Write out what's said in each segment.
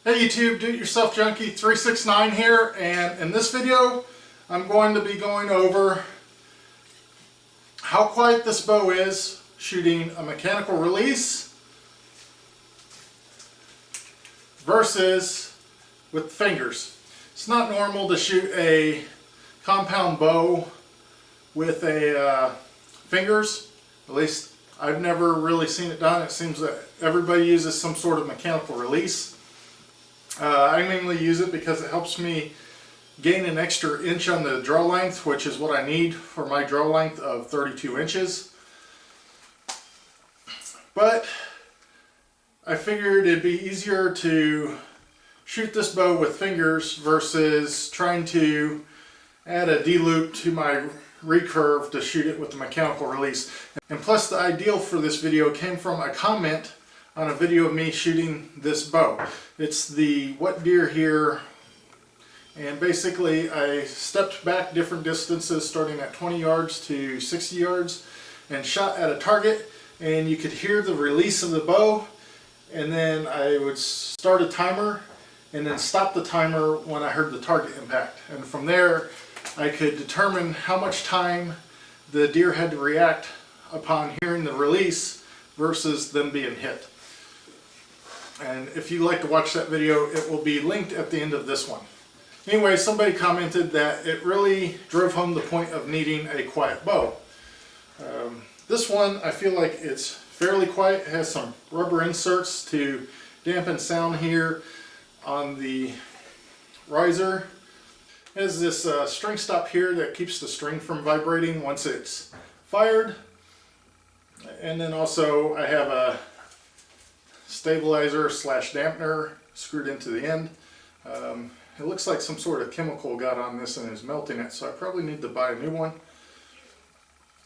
Hey YouTube, Do-It-Yourself Junkie 369 here, and in this video I'm going to be going over how quiet this bow is shooting a mechanical release versus with fingers. It's not normal to shoot a compound bow with fingers. At least I've never really seen it done. It seems that everybody uses some sort of mechanical release. I mainly use it because it helps me gain an extra inch on the draw length, which is what I need for my draw length of 32 inches. But I figured it'd be easier to shoot this bow with fingers versus trying to add a D-loop to my recurve to shoot it with the mechanical release. And plus, the ideal for this video came from a comment on a video of me shooting this bow. It's the What Deer Here, and basically I stepped back different distances starting at 20 yards to 60 yards and shot at a target, and you could hear the release of the bow, and then I would start a timer and then stop the timer when I heard the target impact, and from there I could determine how much time the deer had to react upon hearing the release versus them being hit. And if you'd like to watch that video, it will be linked at the end of this one. Anyway, somebody commented that it really drove home the point of needing a quiet bow. This one, I feel like it's fairly quiet. It has some rubber inserts to dampen sound here on the riser. It has this string stop here that keeps the string from vibrating once it's fired. And then also I have a stabilizer slash dampener screwed into the end. It looks like some sort of chemical got on this and is melting it, so I probably need to buy a new one.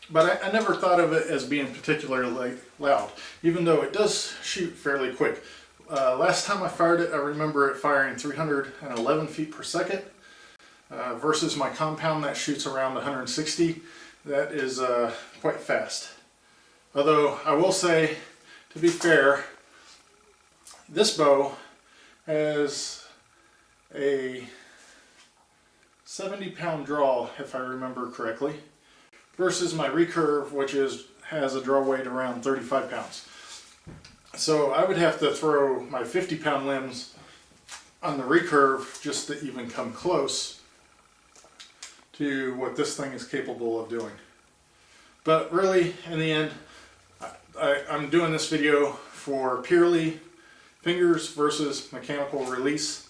But I never thought of it as being particularly loud, even though it does shoot fairly quick. Last time I fired it, I remember it firing 311 feet per second versus my compound that shoots around 160. That is quite fast. Although I will say, to be fair, this bow has a 70-pound draw, if I remember correctly, versus my recurve, which has a draw weight around 35 pounds. So I would have to throw my 50-pound limbs on the recurve just to even come close to what this thing is capable of doing. But really, in the end, I'm doing this video for purely fingers versus mechanical release.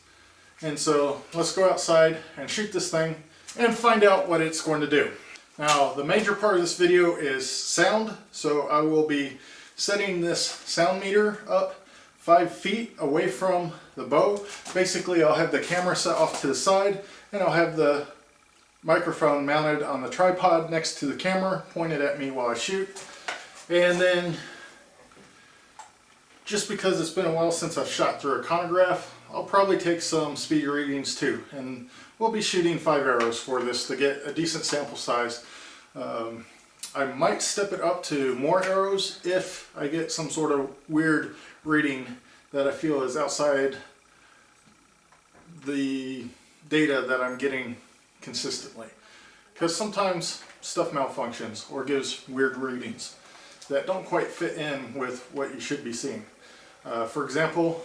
And so let's go outside and shoot this thing and find out what it's going to do. Now, the major part of this video is sound, so I will be setting this sound meter up 5 feet away from the bow. Basically, I'll have the camera set off to the side, and I'll have the microphone mounted on the tripod next to the camera, pointed at me while I shoot. And then, just because it's been a while since I've shot through a chronograph, I'll probably take some speed readings too. And we'll be shooting 5 arrows for this to get a decent sample size. I might step it up to more arrows if I get some sort of weird reading that I feel is outside the data that I'm getting consistently. Because sometimes stuff malfunctions or gives weird readings that don't quite fit in with what you should be seeing. For example,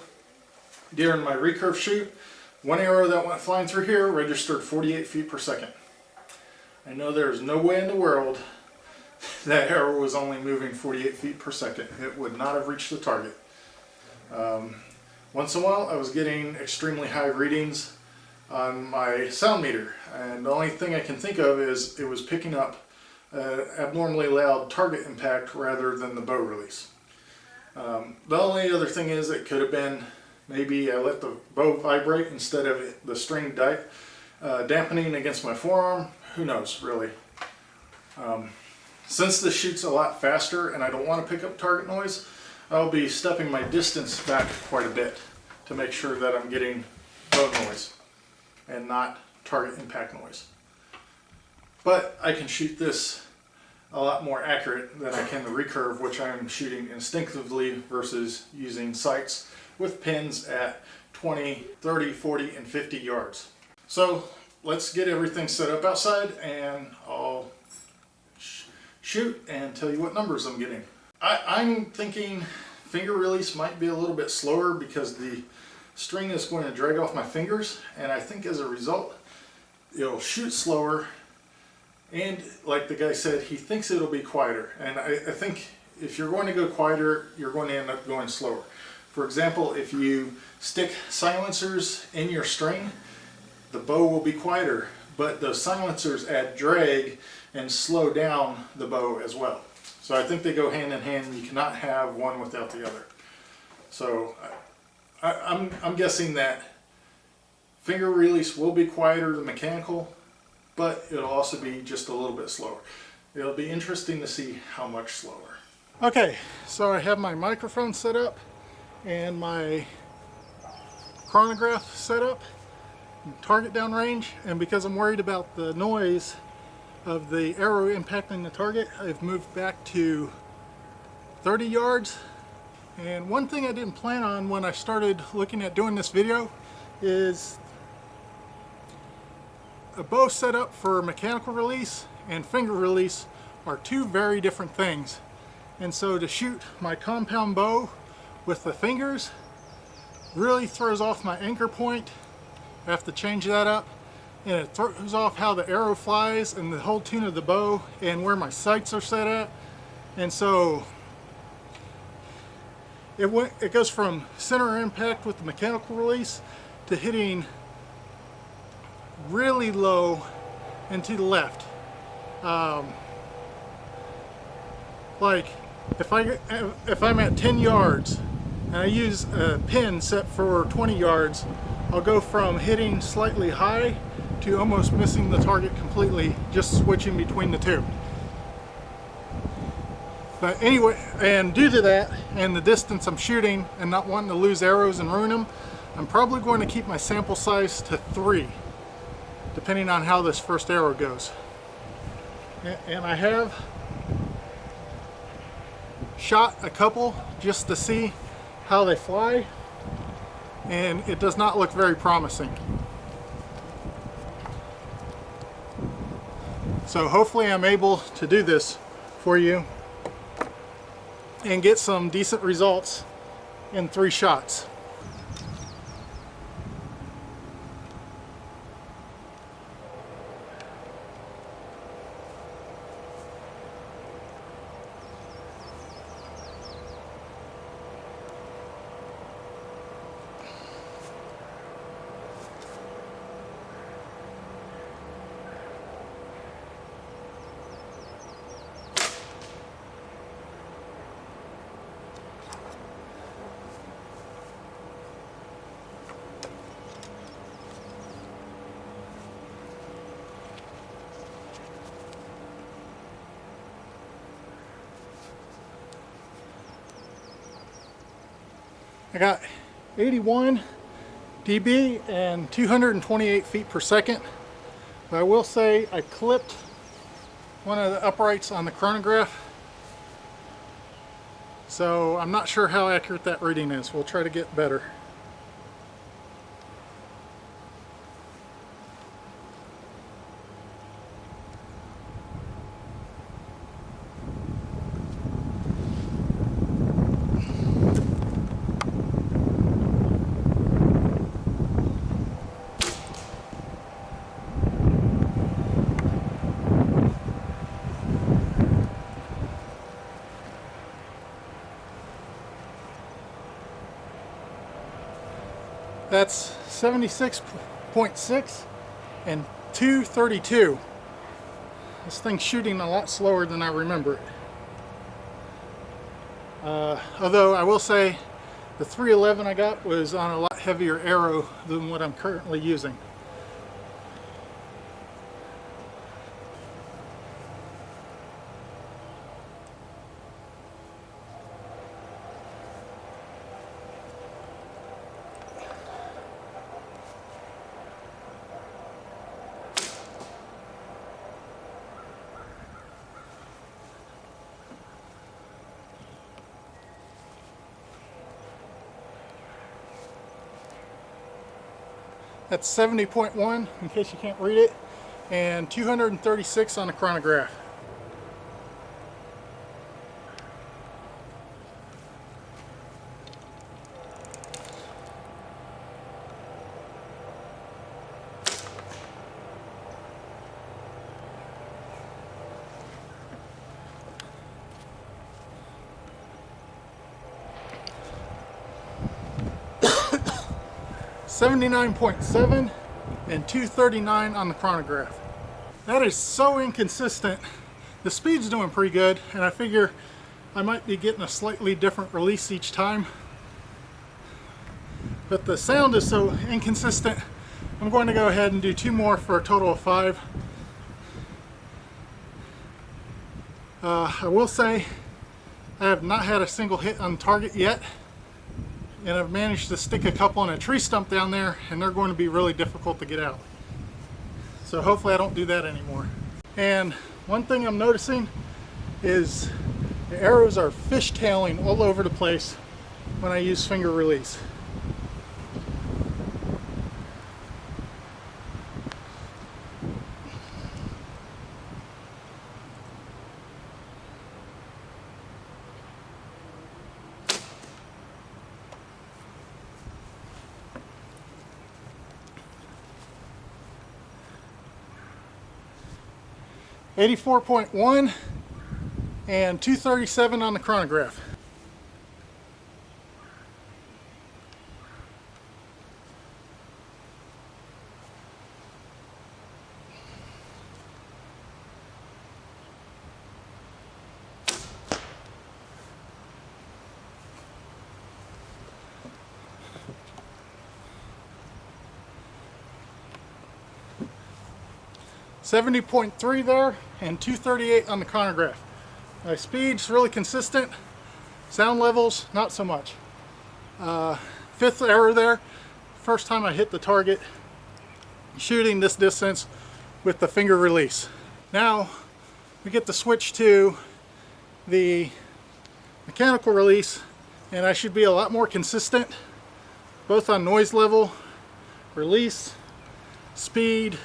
during my recurve shoot, one arrow that went flying through here registered 48 feet per second. I know there's no way in the world that arrow was only moving 48 feet per second. It would not have reached the target. Once in a while I was getting extremely high readings on my sound meter, and the only thing I can think of is it was picking up abnormally loud target impact rather than the bow release. The only other thing is it could have been maybe I let the bow vibrate instead of the string dampening against my forearm. Who knows, really. Since this shoots a lot faster and I don't want to pick up target noise, I'll be stepping my distance back quite a bit to make sure that I'm getting bow noise and not target impact noise. But I can shoot this a lot more accurate than I can the recurve, which I'm shooting instinctively versus using sights with pins at 20, 30, 40, and 50 yards. So let's get everything set up outside and I'll shoot and tell you what numbers I'm getting. I'm thinking finger release might be a little bit slower because the string is going to drag off my fingers, and I think as a result it'll shoot slower, and like the guy said, he thinks it'll be quieter, and I think if you're going to go quieter, you're going to end up going slower. For example, if you stick silencers in your string, the bow will be quieter, but those silencers add drag and slow down the bow as well. So I think they go hand in hand. You cannot have one without the other. So I'm guessing that finger release will be quieter than mechanical, but it'll also be just a little bit slower. It'll be interesting to see how much slower. Okay, so I have my microphone set up and my chronograph set up, target downrange, and because I'm worried about the noise of the arrow impacting the target, I've moved back to 30 yards. And one thing I didn't plan on when I started looking at doing this video is a bow setup for mechanical release and finger release are two very different things. And so to shoot my compound bow with the fingers really throws off my anchor point. I have to change that up, and it throws off how the arrow flies and the whole tune of the bow and where my sights are set at. And so it goes from center impact with the mechanical release to hitting really low and to the left. Like if I'm at 10 yards and I use a pin set for 20 yards, I'll go from hitting slightly high to almost missing the target completely, just switching between the two. But anyway, and due to that and the distance I'm shooting and not wanting to lose arrows and ruin them, I'm probably going to keep my sample size to 3, depending on how this first arrow goes. And I have shot a couple just to see how they fly, and it does not look very promising. So hopefully I'm able to do this for you and get some decent results in 3 shots. I got 81 dB and 228 feet per second. But I will say I clipped one of the uprights on the chronograph, so I'm not sure how accurate that reading is. We'll try to get better. That's 76.6 and 232. This thing's shooting a lot slower than I remember it. Although I will say the 311 I got was on a lot heavier arrow than what I'm currently using. That's 70.1 in case you can't read it, and 236 on the chronograph. $79.7 and 239 on the chronograph. That is so inconsistent. The speed's doing pretty good, and I figure I might be getting a slightly different release each time. But the sound is so inconsistent, I'm going to go ahead and do 2 more for a total of 5. I will say I have not had a single hit on target yet, and I've managed to stick a couple in a tree stump down there, and they're going to be really difficult to get out. So hopefully I don't do that anymore. And one thing I'm noticing is the arrows are fishtailing all over the place when I use finger release. $84.1 and 237 on the chronograph. $70.3 there and 238 on the chronograph. My speed's really consistent. Sound levels, not so much. 5th error there. First time I hit the target shooting this distance with the finger release. Now we get to switch to the mechanical release, and I should be a lot more consistent both on noise level, release, speed,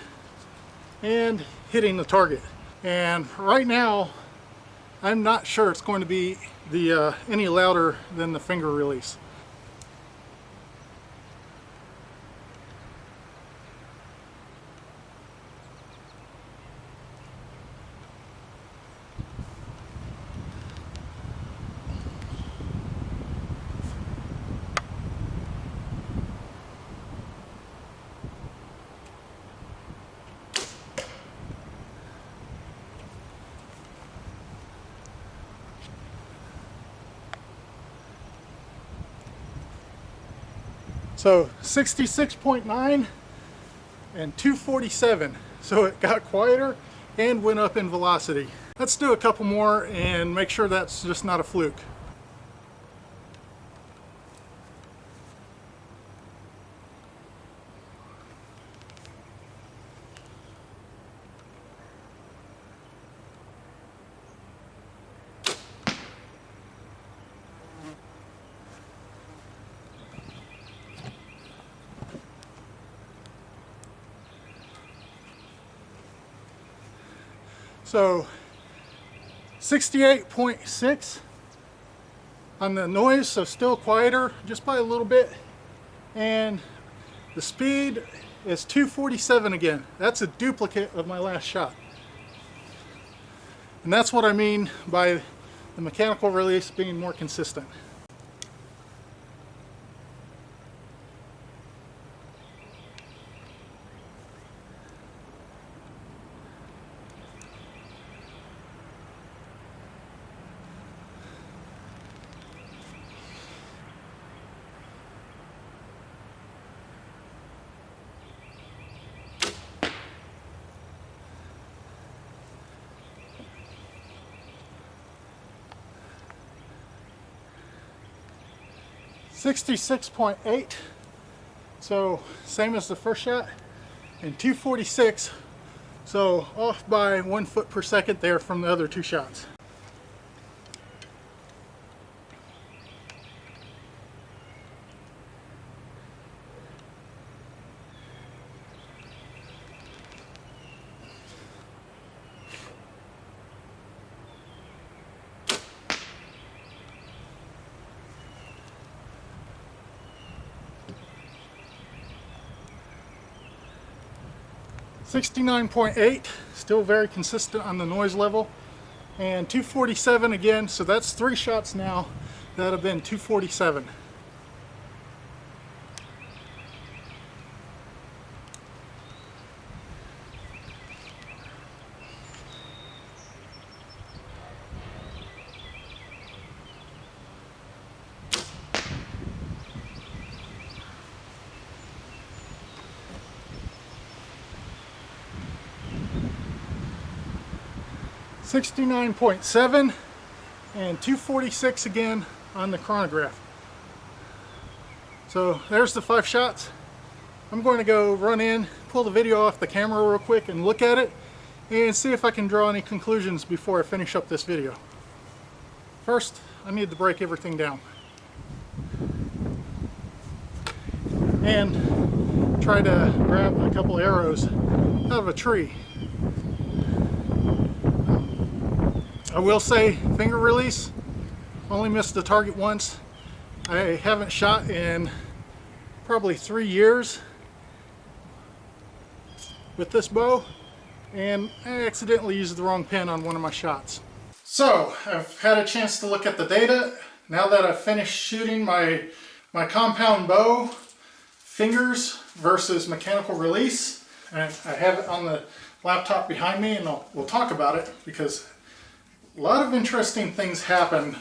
and hitting the target. And right now I'm not sure it's going to be any louder than the finger release. So 66.9 and 247. So it got quieter and went up in velocity. Let's do a couple more and make sure that's just not a fluke. So 68.6 on the noise, so still quieter just by a little bit, and the speed is 247 again. That's a duplicate of my last shot, and that's what I mean by the mechanical release being more consistent. $66.8, so same as the first shot, and 246, so off by 1 foot per second there from the other 2 shots. 69.8, still very consistent on the noise level. And 247 again, so that's 3 shots now that have been 247. .7 and 246 again on the chronograph. So there's the 5 shots. I'm going to go run in, pull the video off the camera real quick and look at it and see if I can draw any conclusions before I finish up this video. First, I need to break everything down and try to grab a couple arrows out of a tree. I will say, finger release, only missed the target once. I haven't shot in probably 3 years with this bow, and I accidentally used the wrong pin on one of my shots. So, I've had a chance to look at the data. Now that I've finished shooting my compound bow, fingers versus mechanical release, and I have it on the laptop behind me, and we'll talk about it because a lot of interesting things happened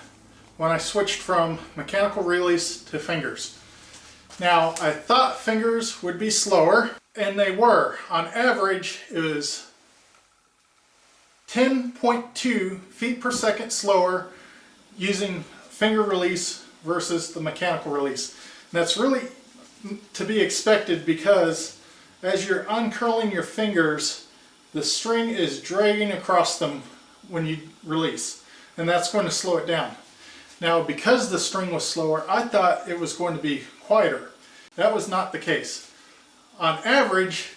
when I switched from mechanical release to fingers. Now, I thought fingers would be slower, and they were. On average, it was 10.2 feet per second slower using finger release versus the mechanical release. And that's really to be expected because as you're uncurling your fingers, the string is dragging across them when you release, and that's going to slow it down. Now, because the string was slower, I thought it was going to be quieter. That was not the case. On average,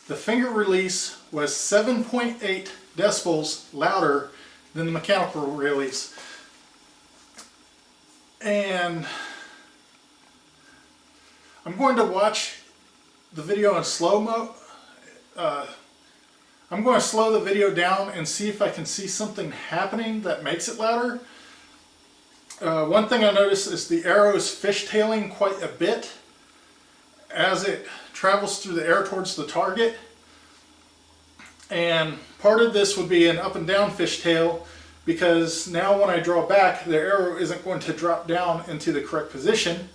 the finger release was 7.8 decibels louder than the mechanical release. And I'm going to watch the video in slow-mo. I'm going to slow the video down and see if I can see something happening that makes it louder. One thing I noticed is the arrow is fishtailing quite a bit as it travels through the air towards the target. And part of this would be an up and down fishtail because now when I draw back, the arrow isn't going to drop down into the correct position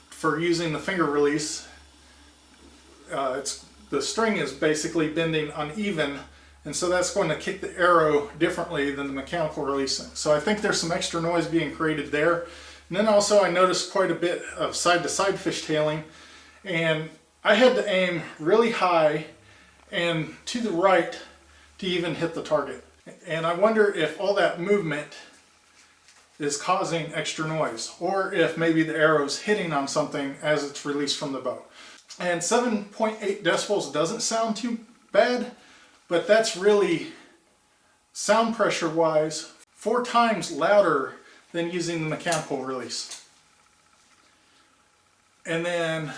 for using the finger release. The string is basically bending uneven, and so that's going to kick the arrow differently than the mechanical release. So I think there's some extra noise being created there. And then also I noticed quite a bit of side-to-side fishtailing, and I had to aim really high and to the right to even hit the target. And I wonder if all that movement is causing extra noise, or if maybe the arrow's hitting on something as it's released from the bow. And 7.8 decibels doesn't sound too bad, but that's really, sound pressure wise, 4 times louder than using the mechanical release. And then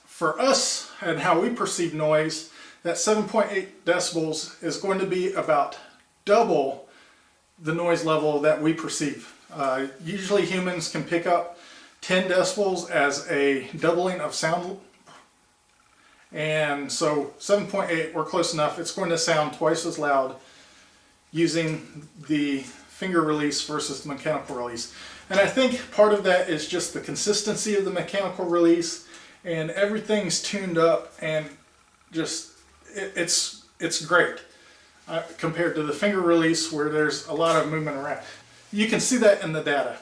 for us and how we perceive noise, that 7.8 decibels is going to be about double the noise level that we perceive. Usually humans can pick up 10 decibels as a doubling of sound. And so 7.8, we're close enough. It's going to sound twice as loud using the finger release versus the mechanical release. And I think part of that is just the consistency of the mechanical release, and everything's tuned up and just, it's great compared to the finger release where there's a lot of movement around. You can see that in the data.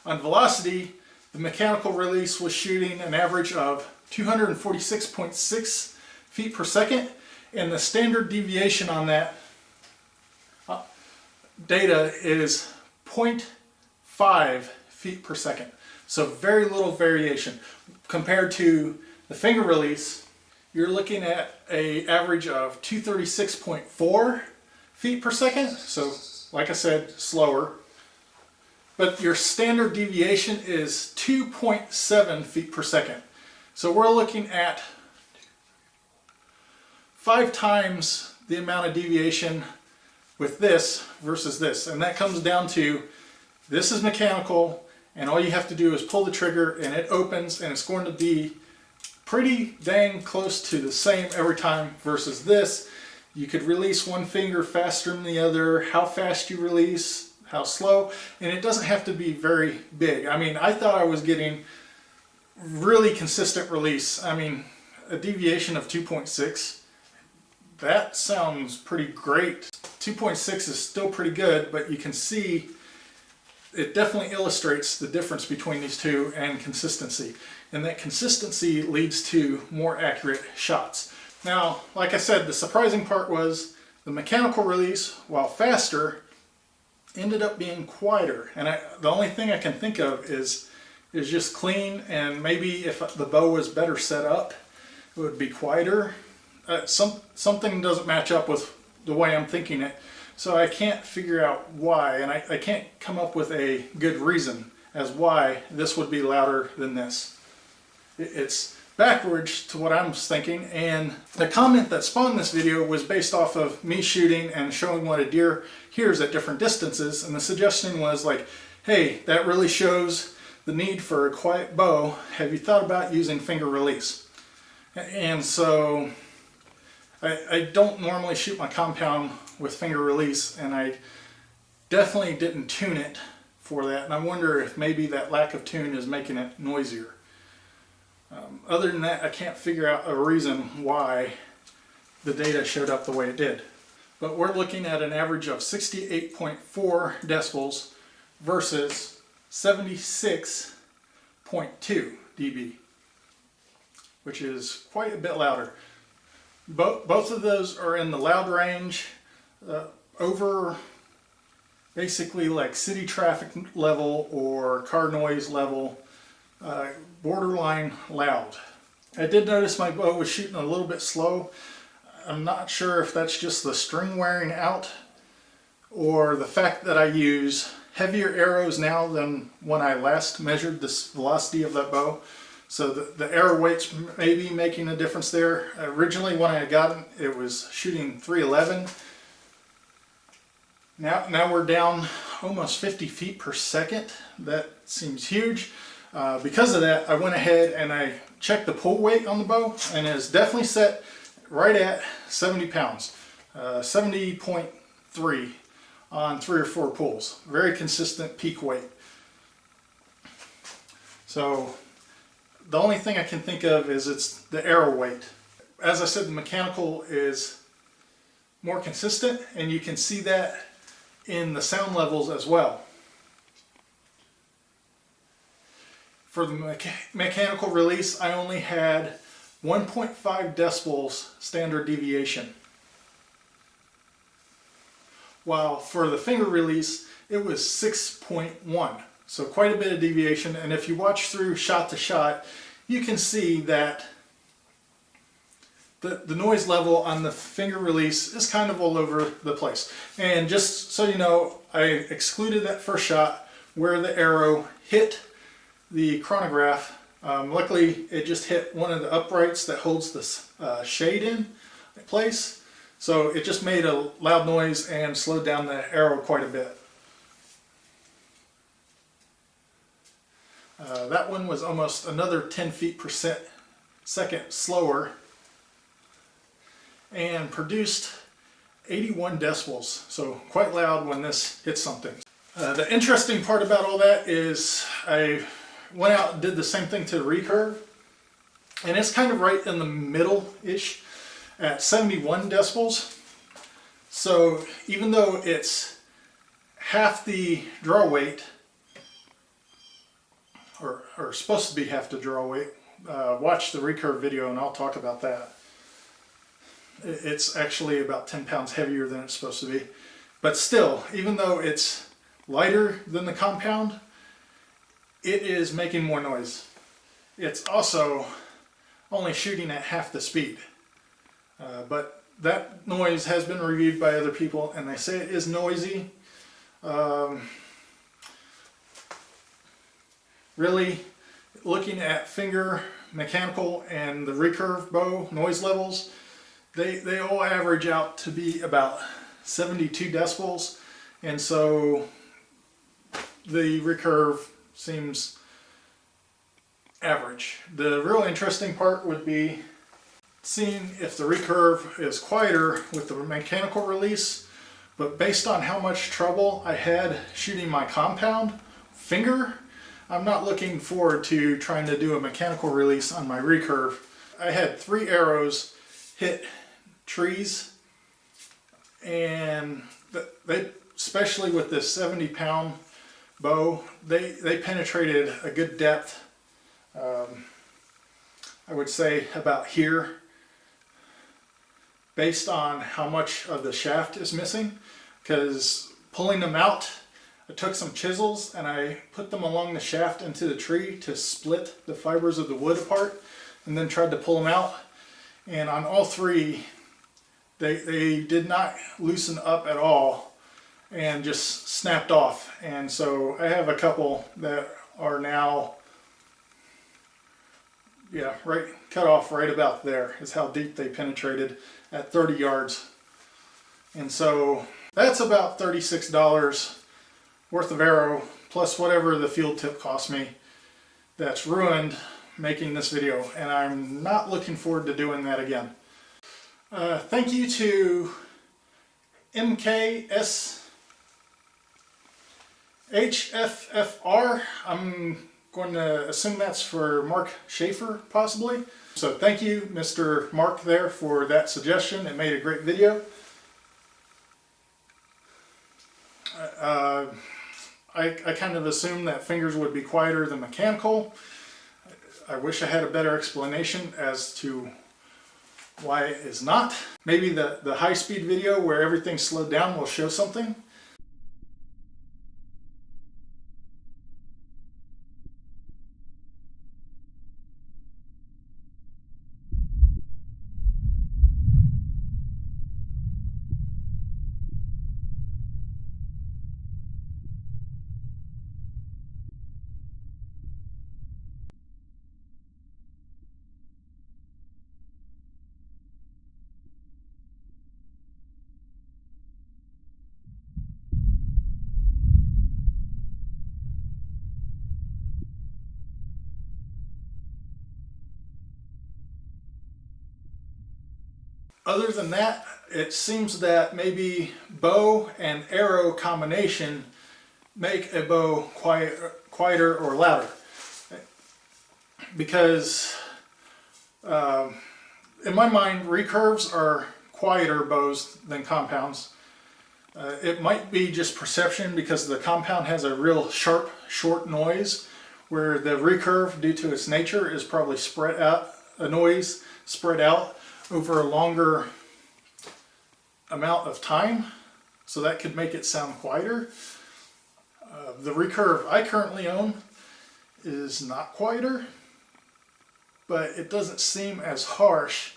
On velocity, the mechanical release was shooting an average of 246.6 feet per second, and the standard deviation on that data is 0.5 feet per second. So very little variation. Compared to the finger release, you're looking at an average of 236.4 feet per second. So like I said, slower. But your standard deviation is 2.7 feet per second. So we're looking at 5 times the amount of deviation with this versus this. And that comes down to, this is mechanical, and all you have to do is pull the trigger and it opens, and it's going to be pretty dang close to the same every time, versus this. You could release one finger faster than the other, how fast you release, how slow, and it doesn't have to be very big. I mean, I thought I was getting really consistent release. I mean, a deviation of 2.6, that sounds pretty great. 2.6 is still pretty good, but you can see it definitely illustrates the difference between these two and consistency. And that consistency leads to more accurate shots. Now, like I said, the surprising part was the mechanical release, while faster, ended up being quieter. And the only thing I can think of is just clean, and maybe if the bow was better set up, it would be quieter. Something doesn't match up with the way I'm thinking it. So I can't figure out why, and I can't come up with a good reason as why this would be louder than this. It's backwards to what I'm thinking, and the comment that spawned this video was based off of me shooting and showing what a deer hears at different distances, and the suggestion was like, hey, that really shows the need for a quiet bow. Have you thought about using finger release? And so I don't normally shoot my compound with finger release, and I definitely didn't tune it for that, and I wonder if maybe that lack of tune is making it noisier. Other than that, I can't figure out a reason why the data showed up the way it did. But we're looking at an average of 68.4 decibels versus 76.2 dB, which is quite a bit louder. Both of those are in the loud range, over basically like city traffic level or car noise level, borderline loud. I did notice my bow was shooting a little bit slow. I'm not sure if that's just the string wearing out or the fact that I use heavier arrows now than when I last measured the velocity of that bow. So the arrow weights may be making a difference there. Originally when I got it was shooting 311. Now we're down almost 50 feet per second. That seems huge. Because of that, I went ahead and I checked the pull weight on the bow, and it's definitely set right at 70 pounds. 70.3 on 3 or 4 pulls. Very consistent peak weight. So the only thing I can think of is it's the arrow weight. As I said, the mechanical is more consistent, and you can see that in the sound levels as well. For the mechanical release, I only had 1.5 decibels standard deviation. While for the finger release, it was 6.1. So quite a bit of deviation, and if you watch through shot to shot, you can see that the noise level on the finger release is kind of all over the place. And just so you know, I excluded that first shot where the arrow hit the chronograph. Luckily, it just hit one of the uprights that holds the shade in place. So it just made a loud noise and slowed down the arrow quite a bit. That one was almost another 10 feet per second slower and produced 81 decibels, so quite loud when this hits something. The interesting part about all that is I went out and did the same thing to the recurve, and it's kind of right in the middle-ish at 71 decibels. So even though it's half the draw weight, or supposed to be half the draw weight, watch the recurve video and I'll talk about that. It's actually about 10 pounds heavier than it's supposed to be. But still, even though it's lighter than the compound, it is making more noise. It's also only shooting at half the speed. But that noise has been reviewed by other people, and they say it is noisy. Really, looking at finger, mechanical, and the recurve bow noise levels, they all average out to be about 72 decibels, and so the recurve seems average. The real interesting part would be seeing if the recurve is quieter with the mechanical release, but based on how much trouble I had shooting my compound finger, I'm not looking forward to trying to do a mechanical release on my recurve. I had 3 arrows hit trees, and they, especially with this 70-pound bow, they penetrated a good depth. I would say about here, based on how much of the shaft is missing, because pulling them out, I took some chisels and I put them along the shaft into the tree to split the fibers of the wood apart, and then tried to pull them out. And on all 3, they did not loosen up at all and just snapped off. And so I have a couple that are now, yeah, right, cut off right about there is how deep they penetrated at 30 yards. And so that's about $36 worth of arrow, plus whatever the field tip cost me. That's ruined making this video, and I'm not looking forward to doing that again. Thank you to MKSHFFR. I'm going to assume that's for Mark Schaefer, possibly. So thank you, Mr. Mark, there for that suggestion. It made a great video. I kind of assumed that fingers would be quieter than mechanical. I wish I had a better explanation as to why it is not. Maybe the high-speed video where everything's slowed down will show something. Other than that, it seems that maybe bow and arrow combination make a bow quieter or louder. Because in my mind, recurves are quieter bows than compounds. It might be just perception, because the compound has a real sharp, short noise, where the recurve, due to its nature, is probably spread out, a noise spread out over a longer amount of time, so that could make it sound quieter. The recurve I currently own is not quieter, but it doesn't seem as harsh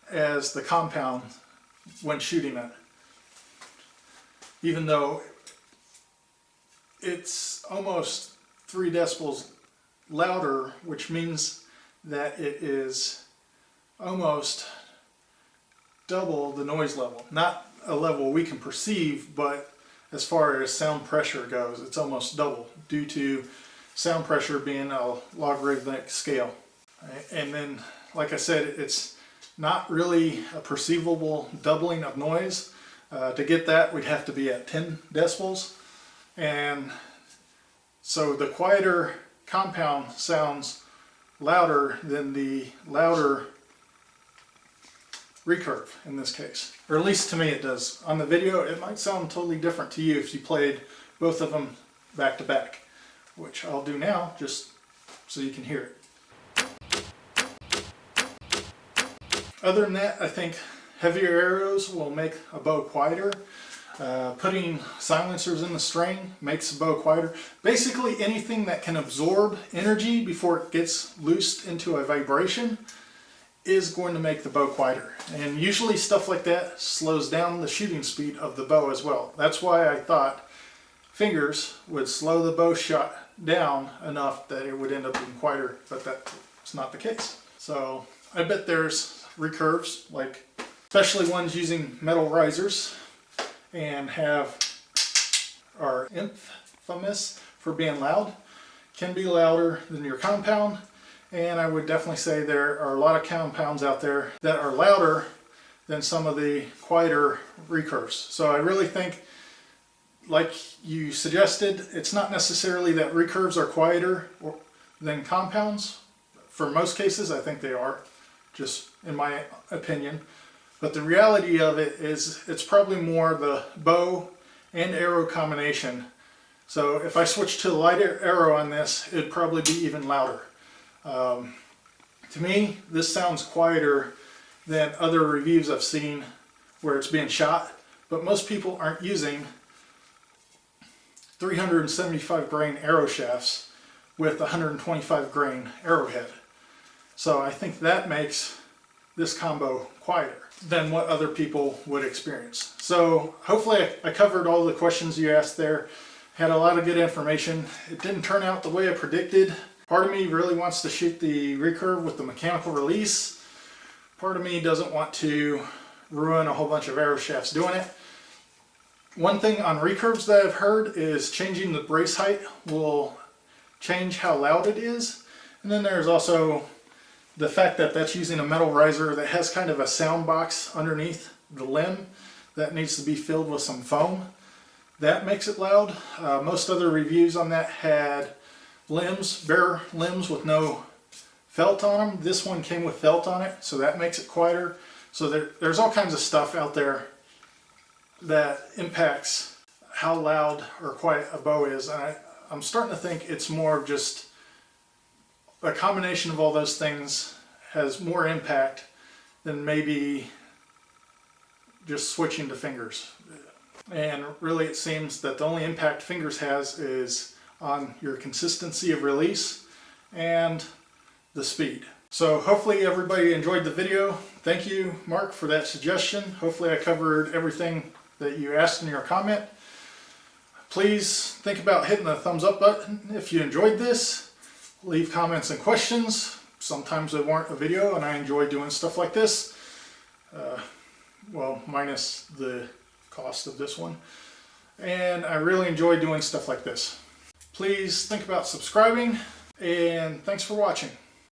as the compound when shooting it, even though it's almost 3 decibels louder, which means that it is almost double the noise level. Not a level we can perceive, but as far as sound pressure goes, it's almost double, due to sound pressure being a logarithmic scale. And then, like I said, it's not really a perceivable doubling of noise. To get that, we'd have to be at 10 decibels. And so the quieter compound sounds louder than the louder recurve in this case. Or at least to me it does. On the video it might sound totally different to you if you played both of them back to back, which I'll do now just so you can hear it. Other than that, I think heavier arrows will make a bow quieter. Putting silencers in the string makes the bow quieter. Basically anything that can absorb energy before it gets loosed into a vibration is going to make the bow quieter. And usually stuff like that slows down the shooting speed of the bow as well. That's why I thought fingers would slow the bow shot down enough that it would end up being quieter, but that's not the case. So I bet there's recurves like especially ones using metal risers and are infamous for being loud, can be louder than your compound. And I would definitely say there are a lot of compounds out there that are louder than some of the quieter recurves. So I really think, like you suggested, it's not necessarily that recurves are quieter than compounds. For most cases, I think they are, just in my opinion. But the reality of it is it's probably more the bow and arrow combination. So if I switch to a lighter arrow on this, it'd probably be even louder. To me, this sounds quieter than other reviews I've seen where it's being shot, but most people aren't using 375 grain arrow shafts with 125 grain arrowhead. So I think that makes this combo quieter than what other people would experience. So hopefully I covered all the questions you asked there. Had a lot of good information. It didn't turn out the way I predicted. Part of me really wants to shoot the recurve with the mechanical release. Part of me doesn't want to ruin a whole bunch of arrow shafts doing it. One thing on recurves that I've heard is changing the brace height will change how loud it is. And then there's also the fact that that's using a metal riser that has kind of a sound box underneath the limb that needs to be filled with some foam. That makes it loud. Most other reviews on that had bare limbs with no felt on them. This one came with felt on it, so that makes it quieter. So there's all kinds of stuff out there that impacts how loud or quiet a bow is. And I'm starting to think it's more of just a combination of all those things has more impact than maybe just switching to fingers. And really it seems that the only impact fingers has is on your consistency of release and the speed. So hopefully everybody enjoyed the video. Thank you, Mark, for that suggestion. Hopefully I covered everything that you asked in your comment. Please think about hitting the thumbs up button if you enjoyed this. Leave comments and questions. Sometimes they warrant a video, and I enjoy doing stuff like this. Well, minus the cost of this one. And I really enjoy doing stuff like this. Please think about subscribing, and thanks for watching.